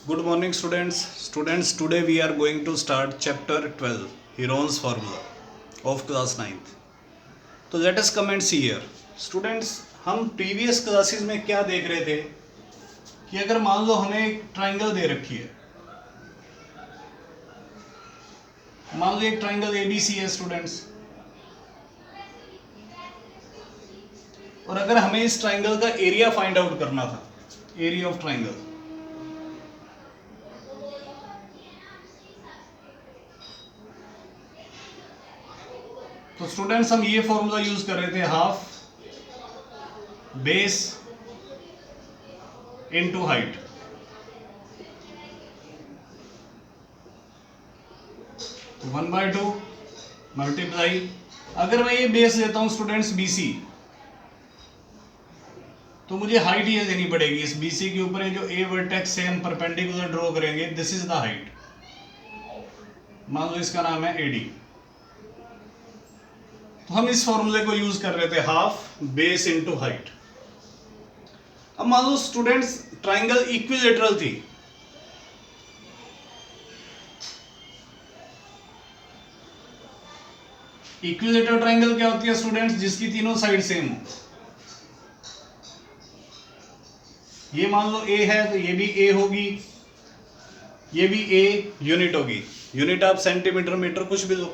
Good morning, students. Students, today we are going to start chapter 12, Heron's formula of class 9th. तो let us commence here. Students, हम previous classes में क्या देख रहे थे कि अगर मान लो हमें एक ट्राइंगल दे रखी है, मान लो एक ट्राइंगल ABC है स्टूडेंट्स, और अगर हमें इस ट्राइंगल का एरिया फाइंड आउट करना था, एरिया ऑफ ट्राइंगल, तो स्टूडेंट्स हम ये फॉर्मूला यूज कर रहे थे, हाफ बेस इनटू हाइट। तो 1/2 मल्टीप्लाई, अगर मैं ये बेस देता हूं स्टूडेंट्स BC, तो मुझे हाइट ये देनी पड़ेगी इस BC के ऊपर। जो A वर्टेक्स से हम परपेंडिकुलर ड्रॉ करेंगे, दिस इज द हाइट। मान लो इसका नाम है AD। तो हम इस फॉर्मूले को यूज कर रहे थे, हाफ बेस इनटू हाइट। अब मान लो स्टूडेंट्स ट्राइंगल इक्विलेटरल थी, इक्विलेटरल ट्राइंगल क्या होती है स्टूडेंट्स? जिसकी तीनों साइड सेम हो। ये मान लो A है तो ये भी A होगी, ये भी A यूनिट होगी, यूनिट आप सेंटीमीटर मीटर कुछ भी लो।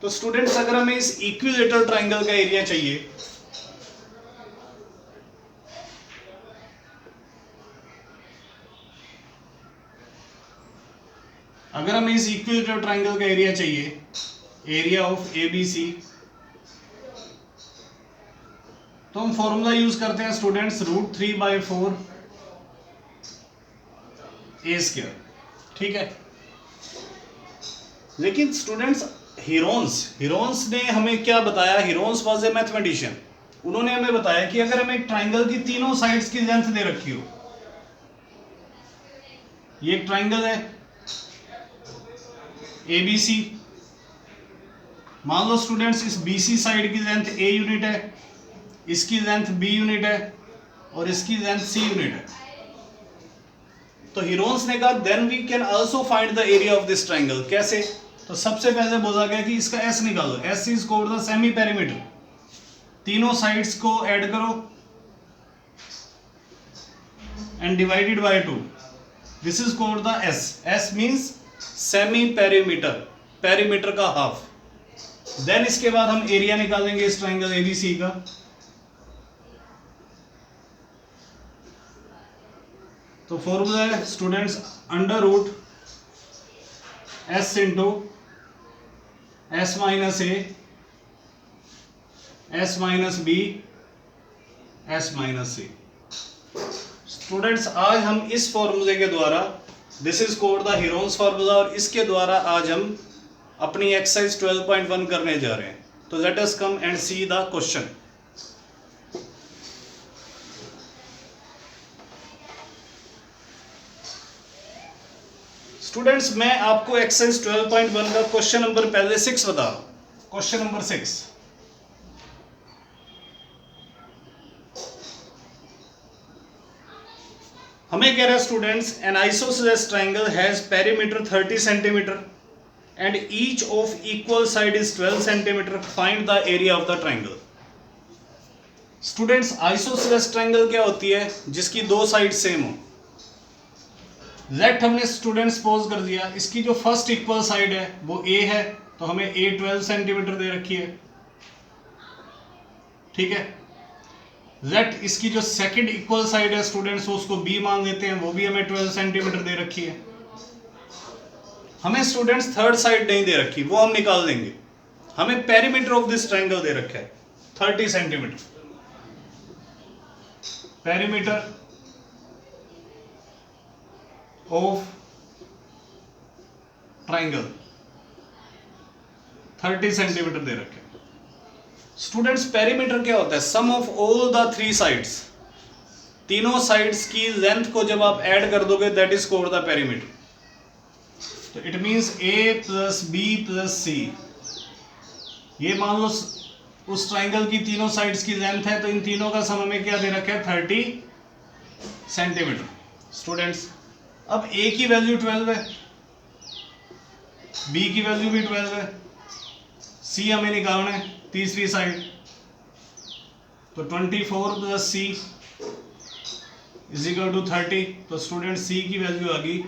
तो स्टूडेंट्स अगर हमें इस इक्विलेटरल ट्राइंगल का एरिया चाहिए, अगर हमें इस इक्विलेटरल ट्राइंगल का एरिया चाहिए, एरिया ऑफ ABC, तो हम फॉर्मूला यूज करते हैं स्टूडेंट्स, √3/4 A²। ठीक है, लेकिन स्टूडेंट्स हीरोन्स ने हमें क्या बताया? Heron's was a mathematician. उन्होंने हमें बताया कि अगर हमें एक ट्राइंगल की तीनों साइड्स की लेंथ दे रखी हो, ये एक ट्राइंगल है ABC, मान लो स्टूडेंट्स इस BC साइड की लेंथ A यूनिट है, इसकी लेंथ B यूनिट है और इसकी लेंथ C यूनिट है। तो हीरोन्स ने कहा then we can also find the area of this triangle. कैसे? तो सबसे पहले बोला गया कि इसका S निकालो, S is called the semi perimeter. तीनों साइड्स को ऐड करो and divided by 2, this is called the S। S means semi perimeter, perimeter का हाफ। देन इसके बाद हम एरिया निकालेंगे इस ट्राइंगल ABC का। तो फॉर्मूला है students, under root S into S minus A, S minus B, S minus C। Students आज हम इस फॉर्मूले के द्वारा, this is called the Heron's formula, और इसके द्वारा आज हम अपनी एक्सरसाइज 12.1 करने जा रहे हैं। तो let us come and see the question. Students मैं आपको एक्सरसाइज 12.1 का क्वेश्चन नंबर पहले 6 बता रहा हूं। क्वेश्चन नंबर 6, हमें कह रहा है students, N isosceles triangle has perimeter 30 centimetre and each of equal side is 12 centimetre, find the area of the triangle. Students isosceles triangle क्या होती है? जिसकी दो साइड सेम हो। लेट हमने स्टूडेंट्स सपोज कर दिया इसकी जो फर्स्ट इक्वल साइड है वो A है, तो हमें A 12 सेंटीमीटर दे रखी है। ठीक है, लेट इसकी जो सेकंड इक्वल साइड है स्टूडेंट्स, उसको B मान लेते हैं, वो भी हमें 12 सेंटीमीटर दे रखी है। हमें स्टूडेंट्स थर्ड साइड नहीं दे रखी, वो हम निकाल देंगे। हमें पेरीमीटर ऑफ दिस ट्राइंगल दे रखा है 30 centimetre. Perimeter of triangle 30 centimetre दे रखे। स्टूडेंट्स पेरीमीटर क्या होता है? Sum of all the three sides, तीनों साइड्स की लेंथ को जब आप ऐड कर दोगे, that is called the perimeter. तो it means A plus B plus C। ये मान लो उस ट्राइंगल की तीनों साइड्स की लेंथ है, तो इन तीनों का सम हमें क्या दे रखा है? 30 सेंटीमीटर। स्टूडेंट्स अब ए की वैल्यू 12 है, बी की वैल्यू भी 12 है, सी हमें निकालना है तीसरी साइड, तो 24 plus C is equal to 30। तो स्टूडेंट सी की वैल्यू आ गई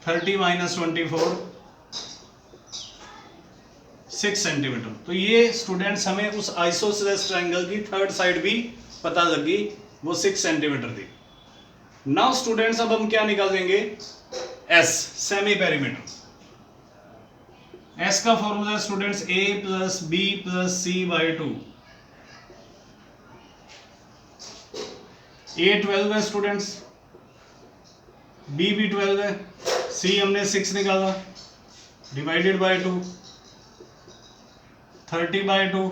30 माइनस 24 6 सेंटीमीटर। तो ये स्टूडेंट्स हमें उस आइसोसेलेस ट्रायंगल की थर्ड साइड भी पता लगी, वो 6 सेंटीमीटर थी। नाउ स्टूडेंट्स अब हम क्या निकालेंगे, एस सेमी पेरीमीटर। एस का formula students A plus B plus C by 2। A 12 है स्टूडेंट्स, बी भी 12 है, सी हमने 6 निकाला, divided by 2, 30 by 2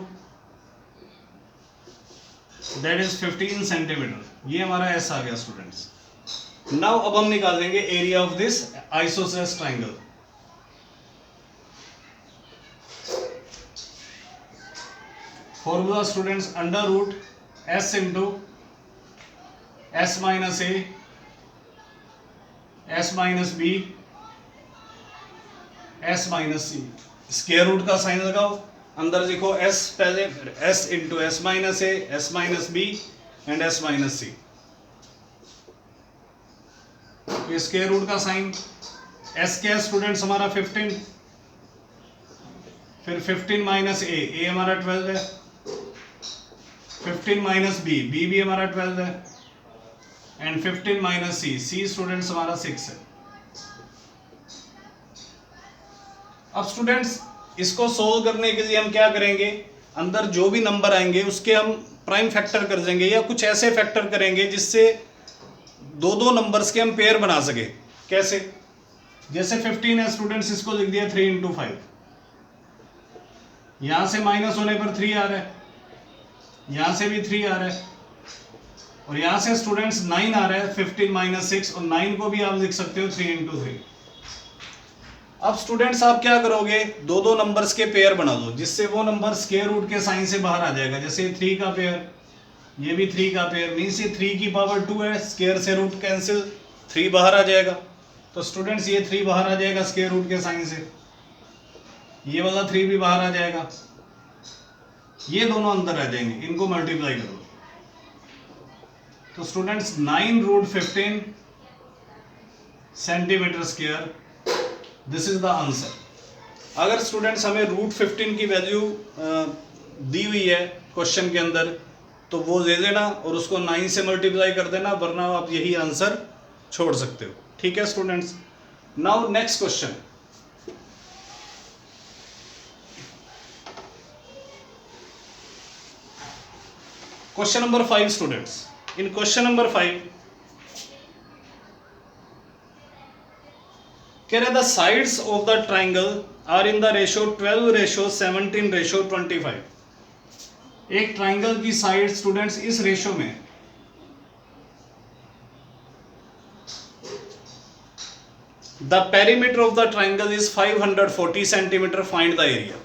that is 15 centimetre. ये हमारा एस आ गया स्टूडेंट्स। नाउ अब हम निकालेंगे area of this isosceles triangle. Formula students under root S into S minus A S minus B S minus C. Square root का sign लगाओ, अंदर लिखो एस, पहले S into S minus A S minus B and S minus C. Square root का sign, S क्या है students हमारा 15, फिर 15 माइनस ए हमारा 12 है, 15 माइनस बी भी हमारा 12 है, एंड 15 माइनस सी स्टूडेंट्स हमारा 6 है। अब स्टूडेंट्स इसको सोल्व करने के लिए हम क्या करेंगे, अंदर जो भी नंबर आएंगे उसके हम प्राइम फैक्टर कर देंगे, या कुछ ऐसे फैक्टर करेंगे जिससे दो दो नंबर्स के हम पेयर बना सके। कैसे, जैसे 15 है स्टूडेंट्स, इसको लिख दिया 3 इंटू 5, यहां से माइनस होने पर 3 आ रहा है, यहां से भी 3 आ रहा है, और यहां से स्टूडेंट्स 9 आ रहा है, 15 माइनस 6, और 9 को भी आप लिख सकते हो 3 इंटू 3। अब स्टूडेंट्स आप क्या करोगे, दो दो नंबर्स के पेयर बना दो, जिससे वो नंबर स्क्वायर रूट के साइन से बाहर आ जाएगा। जैसे 3 का पेयर, ये भी 3 का पेयर, मीन्स ये 3 की पावर 2 है, स्क्वायर से रूट कैंसिल, 3 बाहर आ जाएगा। तो स्टूडेंट्स ये 3 बाहर आ जाएगा स्क्वायर रूट के साइन से, ये वाला 3 भी बाहर आ जाएगा, ये दोनों अंदर रह जाएंगे, इनको मल्टीप्लाई करो। तो students 9 root 15 centimetre square, this is the answer. अगर स्टूडेंट्स हमें रूट 15 की वैल्यू दी हुई है क्वेश्चन के अंदर, तो वो ले लेना और उसको 9 से मल्टीप्लाई कर देना, वरना आप यही आंसर छोड़ सकते हो। ठीक है students. Now next question, question number 5 students. In question number 5 कह रहे the sides of the triangle are in the ratio 12:17:25। एक ट्राइंगल की साइड स्टूडेंट्स इस रेशो में the perimeter of the triangle is 540 centimetre, find the area.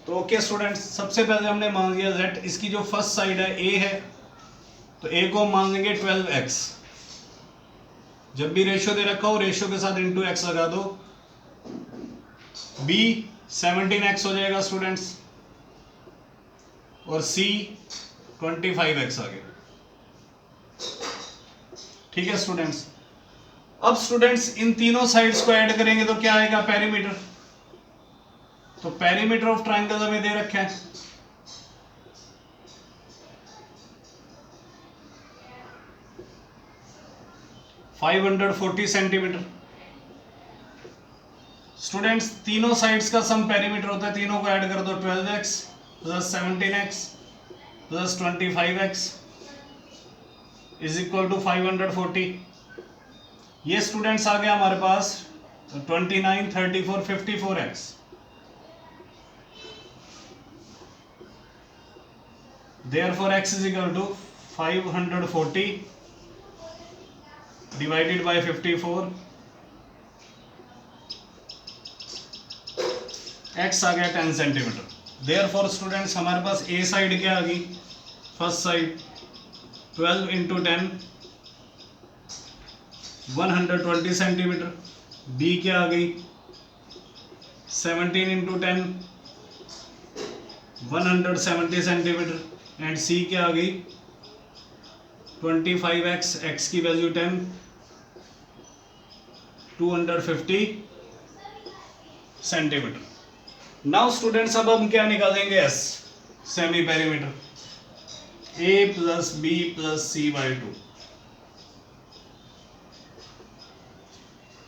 तो okay students, सबसे पहले हमने मान लिया लेट इसकी जो फर्स्ट साइड है ए है, तो ए को हम मान लेंगे 12x। जब भी रेशियो दे रखा हो रेशियो के साथ इंटू एक्स लगा दो, बी 17x हो जाएगा स्टूडेंट्स, और सी 25x आ गया। ठीक है स्टूडेंट्स। अब स्टूडेंट्स इन तीनों साइड्स को ऐड करेंगे तो क्या आएगा, पेरीमीटर। तो पेरीमीटर ऑफ ट्राइंगल हमें दे रखा है, $540 सेंटीमीटर। स्टूडेंट्स तीनों साइड्स का सम पेरीमीटर होता है, तीनों को ऐड कर दो, 12x plus 17x plus 25x is equal to 540। ये स्टूडेंट्स आ गया हमारे पास 29, 34, 54x। Therefore x is equal to 540 divided by 54, x आ गया 10 सेंटीमीटर। Therefore स्टूडेंट्स हमारे पास a साइड क्या आ गई, first side 12 into 10 120 centimetre, B क्या आ गई 17 इंटू 10 170 सेंटीमीटर एंड सी क्या आ गई 25x, x की वैल्यू 10 250 सेंटीमीटर। नाउ स्टूडेंट्स अब हम क्या निकालेंगे S, semi perimeter, a plus B plus C by 2।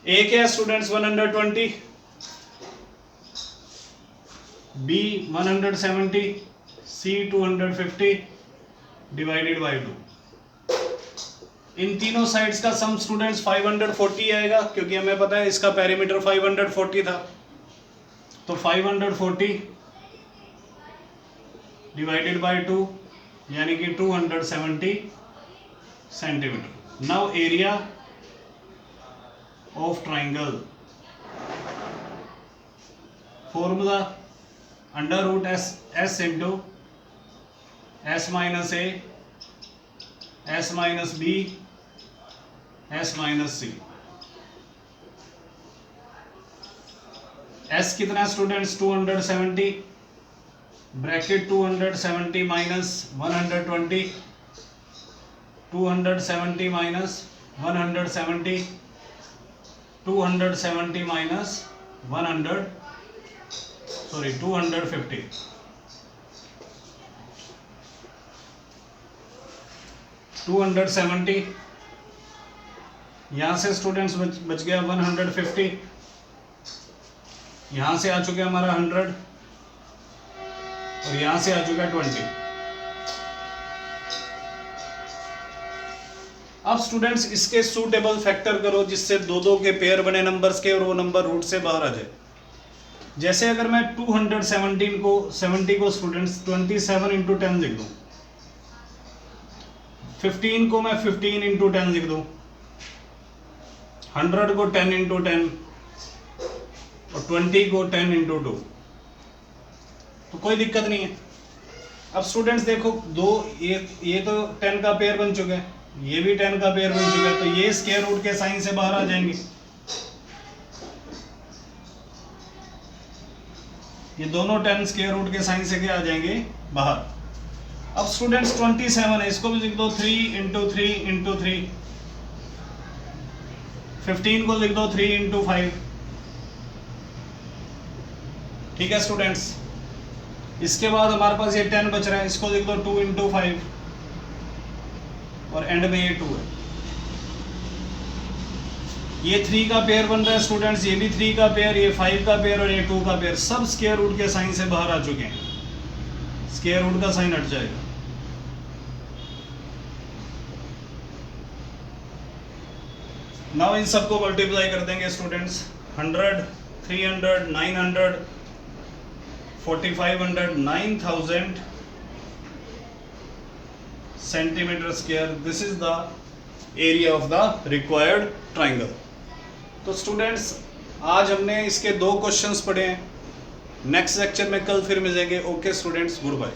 A क्या है students 120, B 170, C 250 divided by 2। इन तीनों साइड्स का सम स्टूडेंट्स 540 आएगा, क्योंकि हमें पता है इसका पेरीमीटर 540 था, तो 540 डिवाइडेड बाई 2 यानी कि 270 centimetre. Now area of triangle, formula under root S into S minus A S minus B S minus C. S कितना है students 270, bracket 270 minus 120, 270 minus 170, 270 minus 250। टू 270 यहां से स्टूडेंट्स बच गया 150, यहां से आ चुका हमारा 100 और यहां से आ चुका 20। अब स्टूडेंट्स इसके सूटेबल फैक्टर करो जिससे दो दो के पेयर बने नंबर्स के और वो नंबर रूट से बाहर आ जाए। जैसे अगर मैं 270 को स्टूडेंट्स 27 इंटू 10 लिख दूं, 15 को मैं 15 इंटू 10 लिख दूं, 100 को 10 इंटू 10 और 20 को 10 इंटू 2, तो कोई दिक्कत नहीं है। अब स्टूडेंट्स देखो दो ये तो 10 का पेयर बन चुका है, ये भी 10 का पेयर बन चुका है, तो ये स्क्वायर रूट के साइन से बाहर आ जाएंगे, ये दोनों 10 स्क्वायर रूट के साइन से क्या आ जाएंगे बाहर। अब स्टूडेंट्स 27 है, इसको भी लिख दो 3 इंटू 3 इंटू 3, 15 को लिख दो 3 इंटू 5। ठीक है स्टूडेंट्स, इसके बाद हमारे पास ये 10 बच रहा है, इसको लिख दो 2 इंटू 5 और एंड में ये 2 है। ये 3 का पेयर बन रहा है स्टूडेंट्स, ये भी 3 का पेयर, ये 5 का पेयर और ये 2 का पेयर, सब स्क्वायर रूट के साइन से बाहर आ चुके हैं, स्क्वायर रूट का साइन हट जाएगा। नाउ इन सबको मल्टीप्लाई कर देंगे students, 100 300 900 4500 9000 centimetre square, this is the area of the required triangle. तो स्टूडेंट्स आज हमने इसके 2 क्वेश्चंस पढ़े हैं, नेक्स्ट लेक्चर में कल फिर मिलेंगे। Okay students, good bye.